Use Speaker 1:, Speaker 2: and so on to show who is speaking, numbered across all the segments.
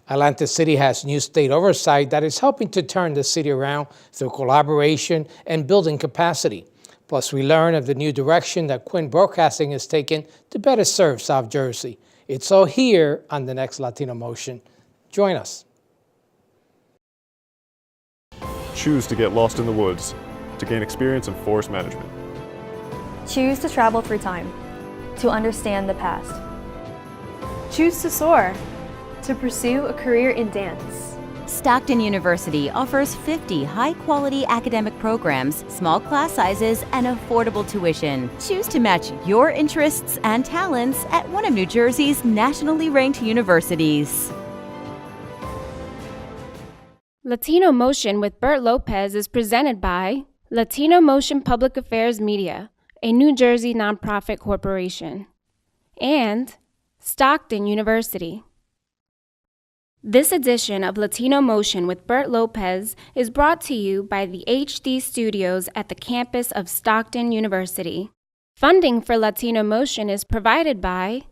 Speaker 1: Atlantic City has new state oversight that is helping to turn the city around through collaboration and building capacity. Plus, we learn of the new direction that Quinn Broadcasting has taken to better serve South Jersey. It's all here on the next Latino Motion. Join us.
Speaker 2: Choose to get lost in the woods to gain experience in forest management.
Speaker 3: Choose to travel through time to understand the past.
Speaker 4: Choose to soar to pursue a career in dance.
Speaker 5: Stockton University offers 50 high-quality academic programs, small class sizes, and affordable tuition. Choose to match your interests and talents at one of New Jersey's nationally ranked universities.
Speaker 6: Latino Motion with Bert Lopez is presented by Latino Motion Public Affairs Media, a New Jersey nonprofit corporation, and Stockton University. This edition of Latino Motion with Bert Lopez is brought to you by the HD Studios at the campus of Stockton University. Funding for Latino Motion is provided by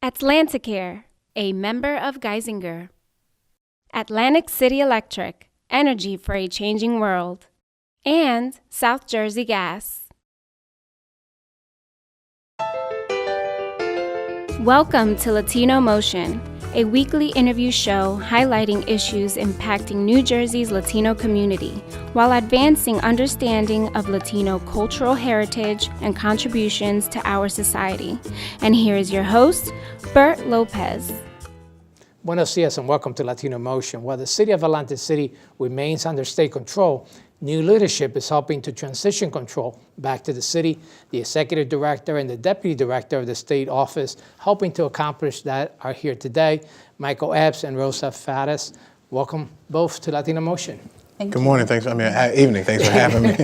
Speaker 6: Atlanticare, a member of Geisinger. Atlantic City Electric, energy for a changing world. And South Jersey Gas. Welcome to Latino Motion, a weekly interview show highlighting issues impacting New Jersey's Latino community while advancing understanding of Latino cultural heritage and contributions to our society. And here is your host, Bert Lopez.
Speaker 1: Buenos dias and welcome to Latino Motion. While the city of Atlantic City remains under state control, new leadership is helping to transition control back to the city. The executive director and the deputy director of the state office helping to accomplish that are here today. Michael Epps and Rosa Fares. Welcome both to Latino Motion.
Speaker 7: Good morning, thanks. Evening. Thanks for having me.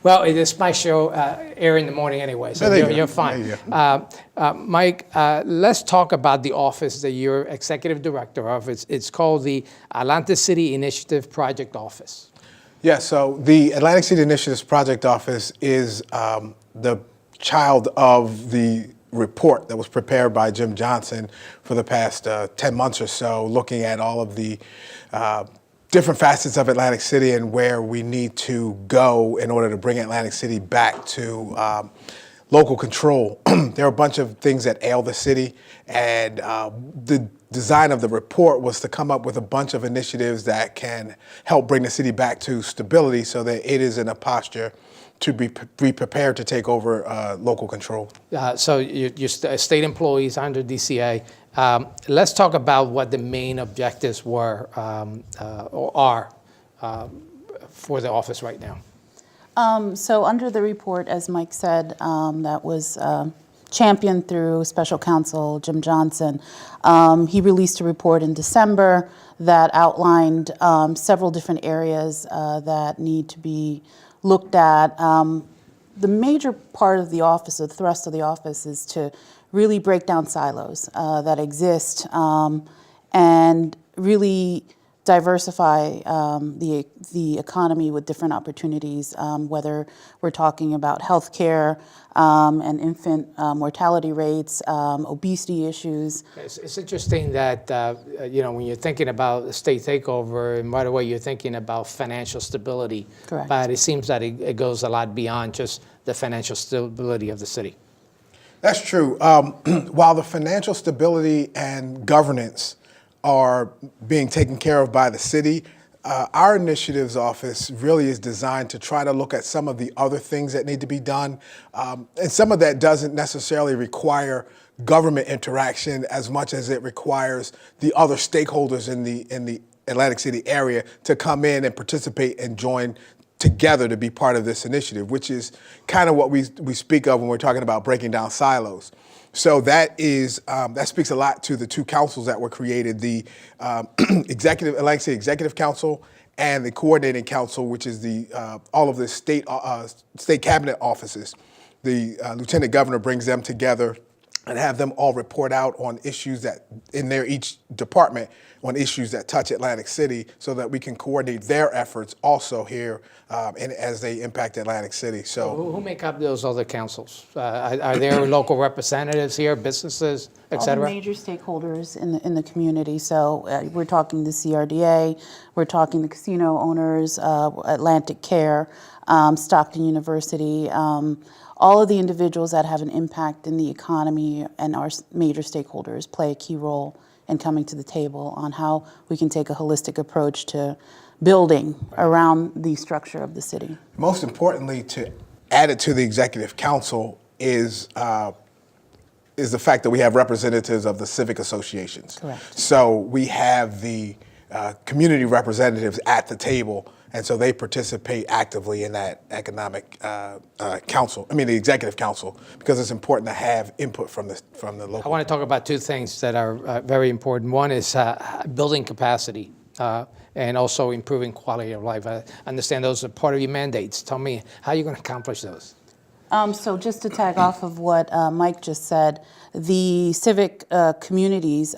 Speaker 1: Well, it is my show, air in the morning anyway, so you're fine. Mike, let's talk about the office that you're executive director of. It's called the Atlantic City Initiative Project Office.
Speaker 7: Yeah, so the Atlantic City Initiatives Project Office is the child of the report that was prepared by Jim Johnson for the past 10 months or so, looking at all of the different facets of Atlantic City and where we need to go in order to bring Atlantic City back to local control. There are a bunch of things that ail the city, and the design of the report was to come up with a bunch of initiatives that can help bring the city back to stability so that it is in a posture to be prepared to take over local control.
Speaker 1: So you're state employees under DCA. Let's talk about what the main objectives were or are for the office right now.
Speaker 8: So under the report, as Mike said, that was championed through Special Counsel Jim Johnson. He released a report in December that outlined several different areas that need to be looked at. The major part of the office, or the thrust of the office, is to really break down silos that exist and really diversify the economy with different opportunities, whether we're talking about healthcare and infant mortality rates, obesity issues.
Speaker 1: It's interesting that when you're thinking about state takeover, and right away you're thinking about financial stability.
Speaker 8: Correct.
Speaker 1: But it seems that it goes a lot beyond just the financial stability of the city.
Speaker 7: That's true. While the financial stability and governance are being taken care of by the city, our initiatives office really is designed to try to look at some of the other things that need to be done. And some of that doesn't necessarily require government interaction as much as it requires the other stakeholders in the Atlantic City area to come in and participate and join together to be part of this initiative, which is kind of what we speak of when we're talking about breaking down silos. So that speaks a lot to the two councils that were created, the Atlantic City Executive Council and the Coordinating Council, which is all of the state cabinet offices. The Lieutenant Governor brings them together and have them all report out on issues that in their each department on issues that touch Atlantic City, so that we can coordinate their efforts also here and as they impact Atlantic City. So
Speaker 1: Who make up those other councils? Are there local representatives here, businesses, et
Speaker 8: All the
Speaker 1: cetera?
Speaker 8: major stakeholders in the community. So we're talking the CRDA, we're talking the casino owners, Atlantic Care, Stockton University, all of the individuals that have an impact in the economy and our major stakeholders play a key role in coming to the table on how we can take a holistic approach to building around the structure of the city.
Speaker 7: most importantly, to add it to the Executive Council is the fact that we have representatives of the civic associations.
Speaker 8: Correct.
Speaker 7: So we have the community representatives at the table, and so they participate actively in that economic council. I mean, the Executive Council, because it's important to have input from the
Speaker 1: I
Speaker 7: local.
Speaker 1: want to talk about two things that are very important. One is building capacity and also improving quality of life. I understand those are part of your mandates. Tell me how you're going to accomplish those.
Speaker 8: So just to tag off of what Mike just said, the civic communities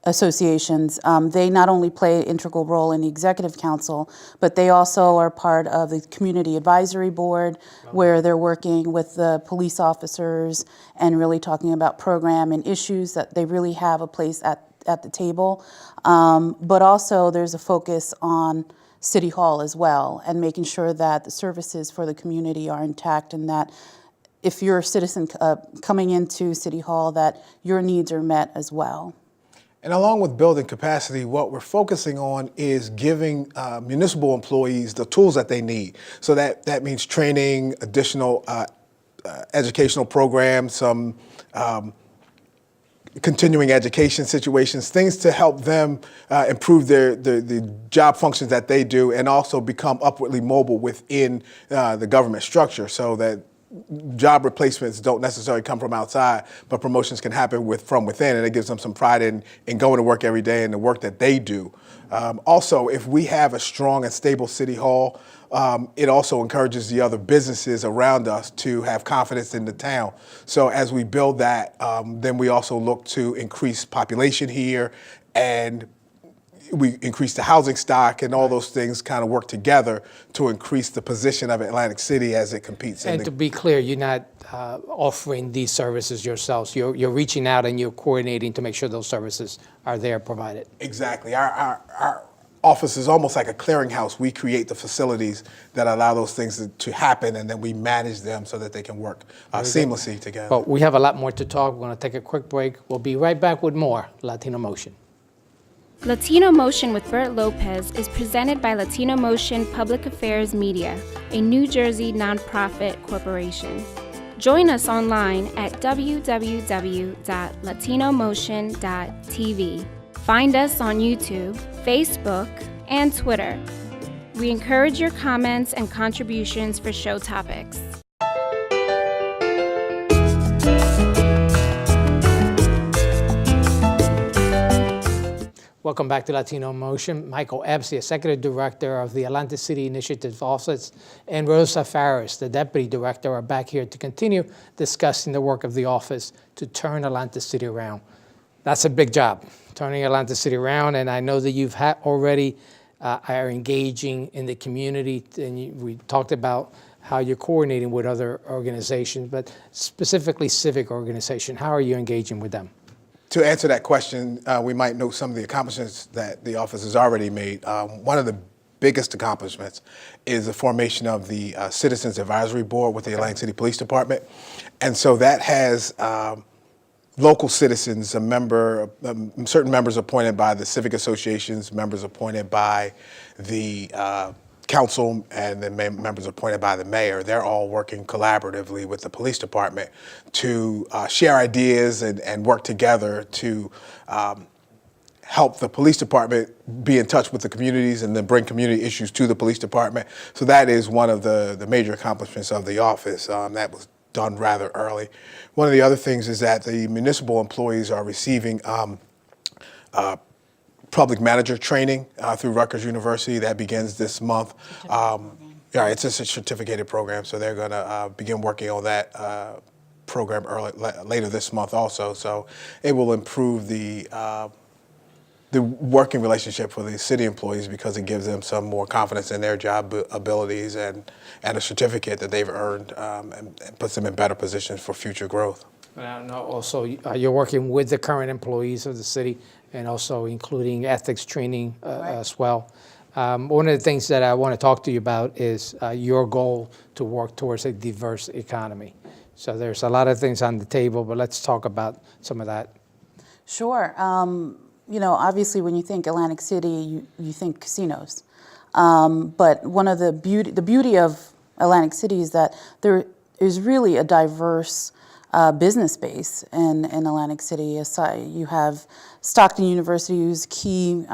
Speaker 8: associations, they not only play an integral role in the Executive Council, but they also are part of the Community Advisory Board, where they're working with the police officers and really talking about program and issues that they really have a place at the table. But also there's a focus on City Hall as well, and making sure that the services for the community are intact, and that if you're a citizen coming into City Hall, that your needs are met as well.
Speaker 7: And along with building capacity, what we're focusing on is giving municipal employees the tools that they need. So that means training, additional educational programs, some continuing education situations, things to help them improve the job functions that they do, and also become upwardly mobile within the government structure, so that job replacements don't necessarily come from outside, but promotions can happen from within, and it gives them some pride in going to work every day and the work that they do. Also, if we have a strong and stable City Hall, it also encourages the other businesses around us to have confidence in the town. So as we build that, then we also look to increase population here, and we increase the housing stock, and all those things kind of work together to increase the position of Atlantic City as it competes.
Speaker 1: And to be clear, you're not offering these services yourselves. You're reaching out and you're coordinating to make sure those services are there provided.
Speaker 7: Exactly. Our office is almost like a clearinghouse. We create the facilities that allow those things to happen, and then we manage them so that they can work seamlessly together.
Speaker 1: But we have a lot more to talk. We're going to take a quick break. We'll be right back with more Latino Motion.
Speaker 6: Latino Motion with Bert Lopez is presented by Latino Motion Public Affairs Media, a New Jersey nonprofit corporation. Join us online at www.latinomotion.tv. Find us on YouTube, Facebook, and Twitter. We encourage your comments and contributions for show topics.
Speaker 1: Welcome back to Latino Motion. Michael Epps, the Executive Director of the Atlantic City Initiative Office, and Rosa Farris, the Deputy Director, are back here to continue discussing the work of the office to turn Atlantic City around. That's a big job, turning Atlantic City around, and I know that you've already are engaging in the community, and we talked about how you're coordinating with other organizations, but specifically civic organizations. How are you engaging with them?
Speaker 7: To answer that question, we might note some of the accomplishments that the office has already made. One of the biggest accomplishments is the formation of the Citizens Advisory Board with the Atlantic City Police Department. And so that has local citizens, certain members appointed by the civic associations, members appointed by the council, and then members appointed by the mayor. They're all working collaboratively with the police department to share ideas and work together to help the police department be in touch with the communities and then bring community issues to the police department. So that is one of the major accomplishments of the office. That was done rather early. One of the other things is that the municipal employees are receiving public manager training through Rutgers University. That begins this month. It's just a certificated program, so they're going to begin working on that program later this month also. So it will improve the working relationship for the city employees because it gives them some more confidence in their job abilities and a certificate that they've earned and puts them in better positions for future growth.
Speaker 1: And I know also you're working with the current employees of the city and also including ethics training as well. One of the things that I want to talk to you about is your goal to work towards a diverse economy. So there's a lot of things on the table, but let's talk about some of that.
Speaker 8: Sure. You know, obviously when you think Atlantic City, you think casinos. But one of the beauty of Atlantic City is that there is really a diverse business base in Atlantic City. You have Stockton University, who's a key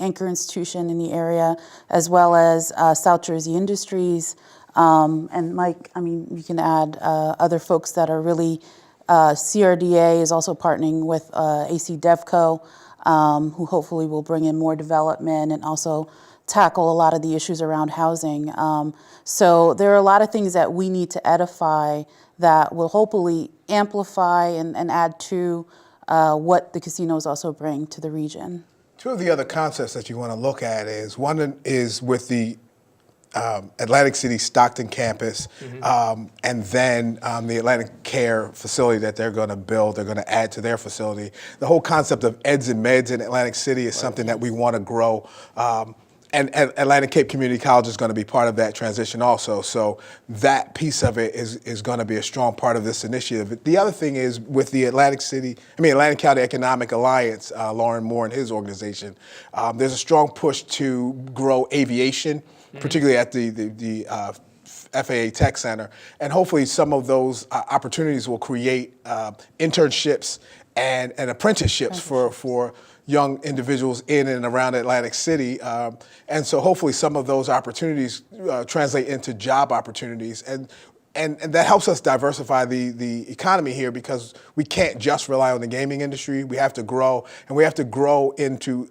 Speaker 8: anchor institution in the area, as well as South Jersey Industries. And Mike, I mean, you can add other folks that are really, CRDA is also partnering with AC DevCo, who hopefully will bring in more development and also tackle a lot of the issues around housing. So there are a lot of things that we need to edify that will hopefully amplify and add to what the casinos also bring to the region.
Speaker 7: Two of the other concepts that you want to look at is one is with the Atlantic City Stockton campus, and then the Atlantic Care facility that they're going to build, they're going to add to their facility. The whole concept of eds and meds in Atlantic City is something that we want to grow. And Atlantic Cape Community College is going to be part of that transition also. So that piece of it is going to be a strong part of this initiative. The other thing is with the Atlantic County Economic Alliance, Lauren Moore and his organization, there's a strong push to grow aviation, particularly at the FAA Tech Center. And hopefully some of those opportunities will create internships and apprenticeships for young individuals in and around Atlantic City. And so hopefully some of those opportunities translate into job opportunities. And that helps us diversify the economy here because we can't just rely on the gaming industry. We have to grow, and we have to grow into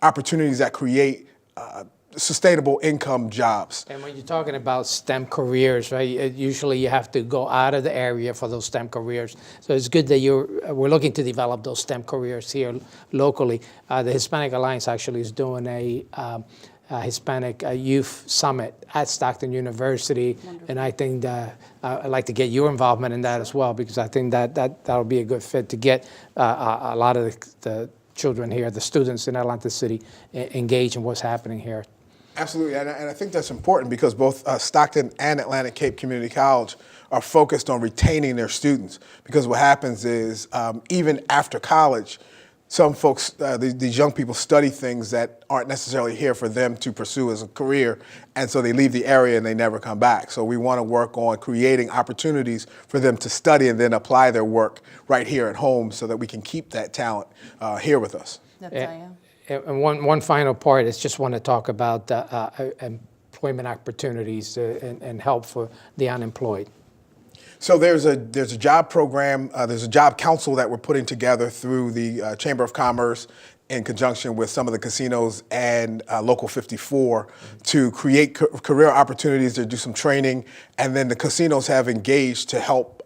Speaker 7: opportunities that create sustainable income jobs.
Speaker 1: And when you're talking about STEM careers, right, usually you have to go out of the area for those STEM careers. So it's good that we're looking to develop those STEM careers here locally. The Hispanic Alliance actually is doing a Hispanic Youth Summit at Stockton University. Wonderful. And I think that I'd like to get your involvement in that as well, because I think that'll be a good fit to get a lot of the children here, the students in Atlantic City, engaged in what's happening here.
Speaker 7: Absolutely, and I think that's important because both Stockton and Atlantic Cape Community College are focused on retaining their students, because what happens is even after college, some folks, these young people study things that aren't necessarily here for them to pursue as a career, and so they leave the area and they never come back. So we want to work on creating opportunities for them to study and then apply their work right here at home so that we can keep that talent here with us.
Speaker 1: And one final part is just want to talk about employment opportunities and help for the unemployed.
Speaker 7: So there's a job program, there's a job council that we're putting together through the Chamber of Commerce in conjunction with some of the casinos and Local 54 to create career opportunities, to do some training, and then the casinos have engaged to help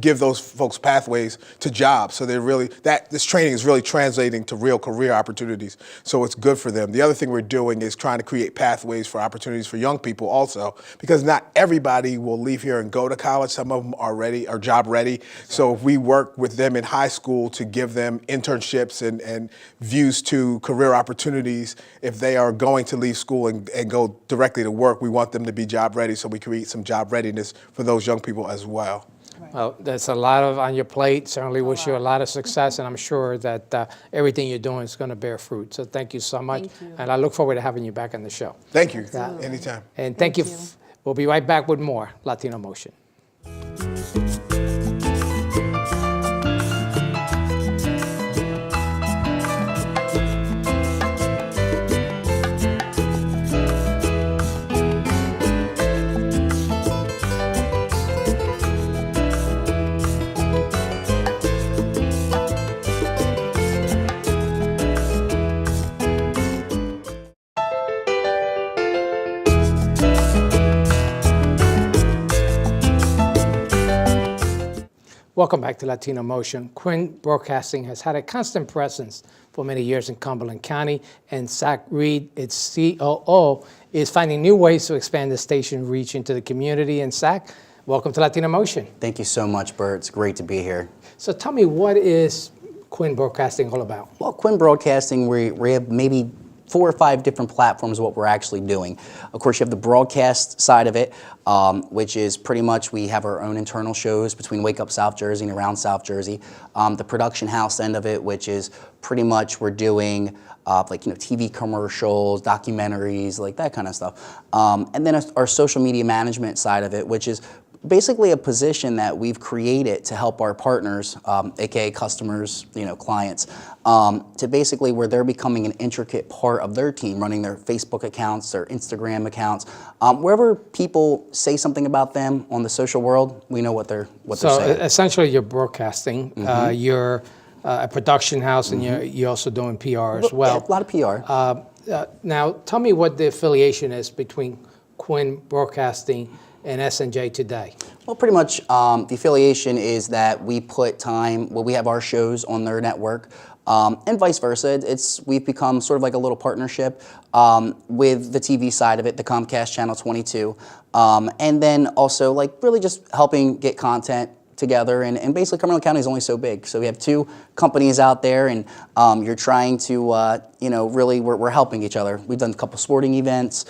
Speaker 7: give those folks pathways to jobs. So this training is really translating to real career opportunities. So it's good for them. The other thing we're doing is trying to create pathways for opportunities for young people also, because not everybody will leave here and go to college. Some of them are job ready. So if we work with them in high school to give them internships and views to career opportunities, if they are going to leave school and go directly to work, we want them to be job ready, so we create some job readiness for those young people as well.
Speaker 1: Well, there's a lot on your plate. Certainly wish you a lot of success, and I'm sure that everything you're doing is going to bear fruit. So thank you so much.
Speaker 8: Thank you.
Speaker 1: And I look forward to having you back on the show.
Speaker 7: Thank you. Anytime.
Speaker 1: And thank you. We'll be right back with more Latino Motion. Welcome back to Latino Motion. Quinn Broadcasting has had a constant presence for many years in Cumberland County, and Zach Reed, its COO, is finding new ways to expand the station reach into the community. And Zach, welcome to Latino Motion.
Speaker 9: Thank you so much, Bert. It's great to be here.
Speaker 1: So tell me, what is Quinn Broadcasting all about?
Speaker 9: Well, Quinn Broadcasting, we have maybe 4 or 5 different platforms of what we're actually doing. Of course, you have the broadcast side of it, which is pretty much we have our own internal shows between Wake Up South Jersey and Around South Jersey. The production house end of it, which is pretty much we're doing TV commercials, documentaries, like that kind of stuff. And then our social media management side of it, which is basically a position that we've created to help our partners, aka customers, clients, to basically where they're becoming an intricate part of their team, running their Facebook accounts, their Instagram accounts. Wherever people say something about them on the social world, we know what they're saying.
Speaker 1: So essentially, you're broadcasting. You're a production house, and you're also doing PR as well.
Speaker 9: Yeah, a lot of PR.
Speaker 1: Now, tell me what the affiliation is between Quinn Broadcasting and S&J Today.
Speaker 9: Well, pretty much the affiliation is that we put time, we have our shows on their network, and vice versa. We've become sort of like a little partnership with the TV side of it, the Comcast Channel 22, and then also really just helping get content together, and basically Cumberland County is only so big, so we have 2 companies out there, and you're trying to really we're helping each other. We've done a couple sporting events,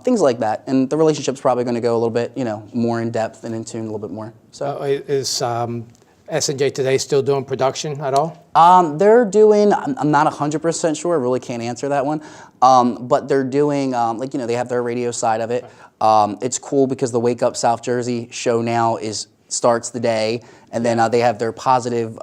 Speaker 9: things like that, and the relationship's probably going to go a little bit more in depth and in tune a little bit more. So
Speaker 1: is S&J Today still doing production at all?
Speaker 9: They're doing, I'm not 100% sure, I really can't answer that one, but they're doing, they have their radio side of it. It's cool because the Wake Up South Jersey show now starts the day, and then they have their positive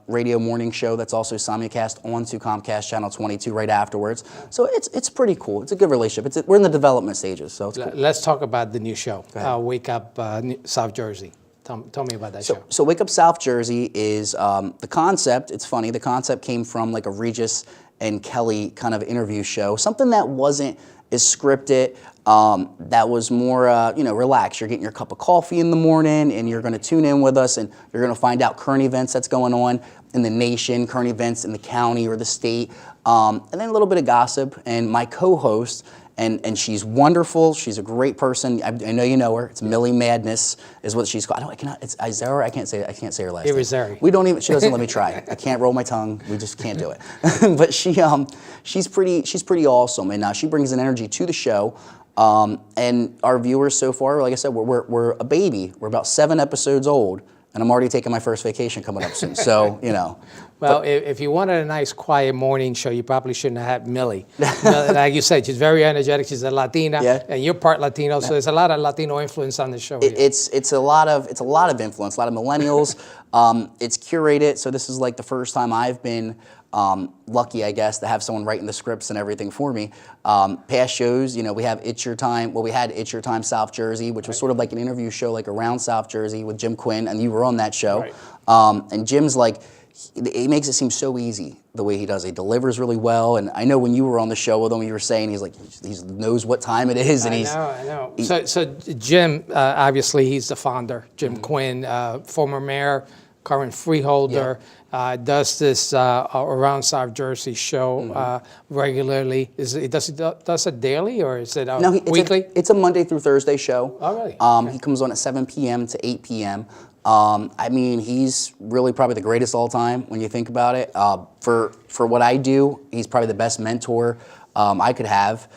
Speaker 9: radio morning show that's also simulcast onto Comcast Channel 22 right afterwards. So it's pretty cool. It's a good relationship. We're in the development stages, so it's cool.
Speaker 1: Let's talk about the new show, Wake Up South Jersey. Tell me about that show.
Speaker 9: So Wake Up South Jersey is the concept. It's funny. The concept came from a Regis and Kelly kind of interview show, something that wasn't as scripted. That was more, relaxed. You're getting your cup of coffee in the morning, and you're going to tune in with us, and you're going to find out current events that's going on in the nation, current events in the county or the state, and then a little bit of gossip. And my co-host, and she's wonderful. She's a great person. I know you know her. It's Millie Madness is what she's called. It's Izera. I can't say her last name.
Speaker 1: Irizarry.
Speaker 9: We don't even. She doesn't let me try. I can't roll my tongue. We just can't do it. But she's pretty awesome, and she brings an energy to the show. And our viewers so far, like I said, we're a baby. We're about 7 episodes old, and I'm already taking my first vacation coming up soon. So
Speaker 1: Well, if you wanted a nice, quiet morning show, you probably shouldn't have had Millie. Like you said, she's very energetic. She's a Latina, and you're part Latino, so there's a lot of Latino influence on the show.
Speaker 9: It's a lot of influence, a lot of millennials. It's curated, so this is the first time I've been lucky, I guess, to have someone writing the scripts and everything for me. Past shows, we have It's Your Time. Well, we had It's Your Time South Jersey, which was sort of like an interview show, Around South Jersey with Jim Quinn, and you were on that show. Right. And Jim's he makes it seem so easy the way he does. He delivers really well, and I know when you were on the show with him, you were saying he knows what time it is, and
Speaker 1: I know. So Jim, obviously, he's the founder. Jim Quinn, former mayor, current freeholder, does this Around South Jersey show regularly. Does it daily, or is it weekly?
Speaker 9: It's a Monday through Thursday show.
Speaker 1: Oh, really? Okay.
Speaker 9: He comes on at 7 p.m. to 8 p.m. He's really probably the greatest all time when you think about it. For what I do, he's probably the best mentor I could have.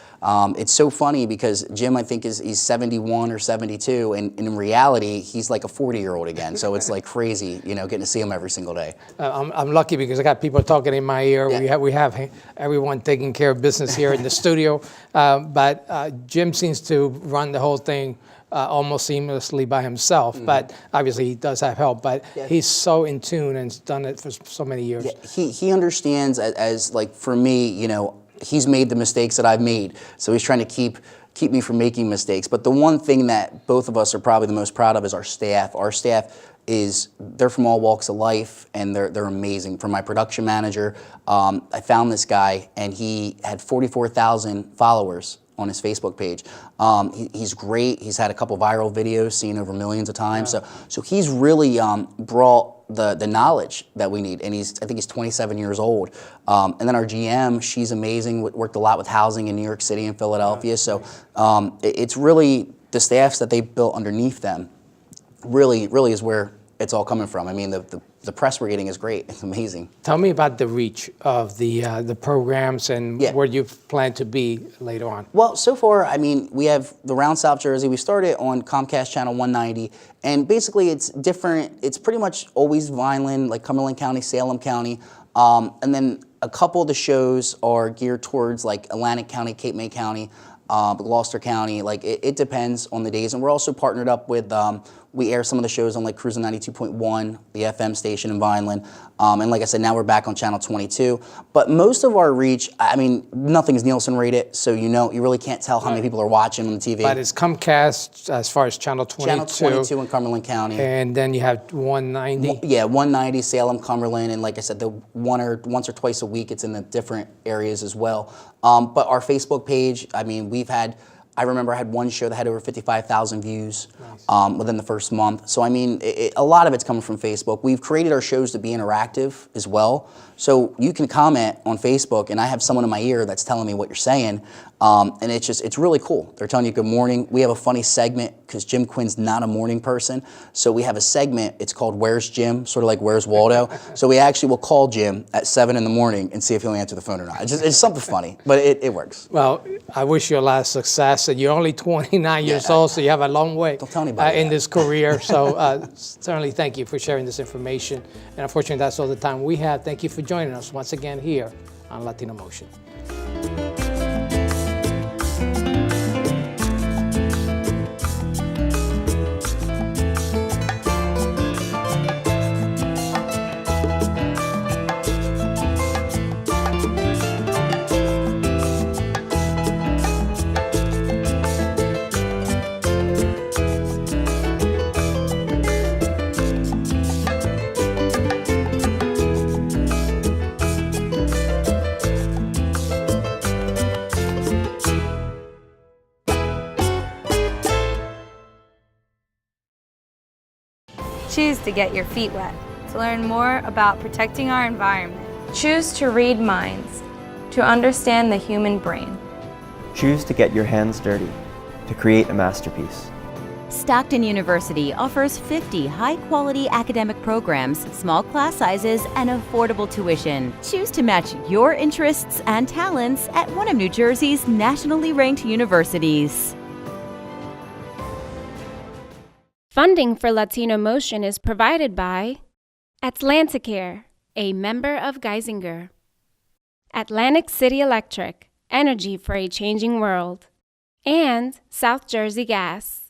Speaker 9: It's so funny because Jim, I think, he's 71 or 72, and in reality, he's like a 40-year-old again. So it's crazy, getting to see him every single day.
Speaker 1: I'm lucky because I got people talking in my ear. Yeah. We have everyone taking care of business here in the studio, but Jim seems to run the whole thing almost seamlessly by himself, but obviously he does have help, but he's so in tune and has done it for so many years.
Speaker 9: Yeah, he understands as for me, he's made the mistakes that I've made, so he's trying to keep me from making mistakes. But the one thing that both of us are probably the most proud of is our staff. Our staff they're from all walks of life, and they're amazing. From my production manager, I found this guy, and he had 44,000 followers on his Facebook page. He's great. He's had a couple viral videos seen over millions of times. So he's really brought the knowledge that we need. And I think he's 27 years old. And then our GM, she's amazing, worked a lot with housing in New York City and Philadelphia. So it's really the staffs that they built underneath them really is where it's all coming from. I mean, the press we're getting is great. It's amazing.
Speaker 1: Tell me about the reach of the programs and where you plan to be later on.
Speaker 9: Well, so far, I mean, we have around South Jersey. We started on Comcast Channel 190, and basically it's different. It's pretty much always Vineland, like Cumberland County, Salem County, and then a couple of the shows are geared towards like Atlantic County, Cape May County, Gloucester County. Like it depends on the days, and we're also partnered up with. We air some of the shows on like Cruising 92.1, the FM station in Vineland. And like I said, now we're back on Channel 22. But most of our reach, I mean, nothing's Nielsen rated, so you really can't tell how many people are watching on the TV.
Speaker 1: But it's Comcast as far as Channel 22.
Speaker 9: Channel 22 in Cumberland County.
Speaker 1: And then you have 190.
Speaker 9: Yeah, 190, Salem, Cumberland, and like I said, once or twice a week, it's in the different areas as well. But our Facebook page, I mean, I remember I had one show that had over 55,000 views within the first month. So, I mean, a lot of it's coming from Facebook. We've created our shows to be interactive as well. So you can comment on Facebook, and I have someone in my ear that's telling me what you're saying. And it's really cool. They're telling you good morning. We have a funny segment because Jim Quinn's not a morning person. So we have a segment, it's called Where's Jim? Sort of like Where's Waldo? So we actually will call Jim at 7 in the morning and see if he'll answer the phone or not. It's something funny, but it works.
Speaker 1: Well, I wish you a lot of success. And you're only 29 years old, so you have a long way in this career. So certainly thank you for sharing this information. And unfortunately, that's all the time we have. Thank you for joining us once again here on Latino Motion.
Speaker 4: Choose to get your feet wet, to learn more about protecting our environment. Choose to read minds, to understand the human brain.
Speaker 10: Choose to get your hands dirty, to create a masterpiece.
Speaker 5: Stockton University offers 50 high-quality academic programs, small class sizes, and affordable tuition. Choose to match your interests and talents at one of New Jersey's nationally ranked universities.
Speaker 6: Funding for Latino Motion is provided by Atlanticare, a member of Geisinger, Atlantic City Electric, energy for a changing world, and South Jersey Gas.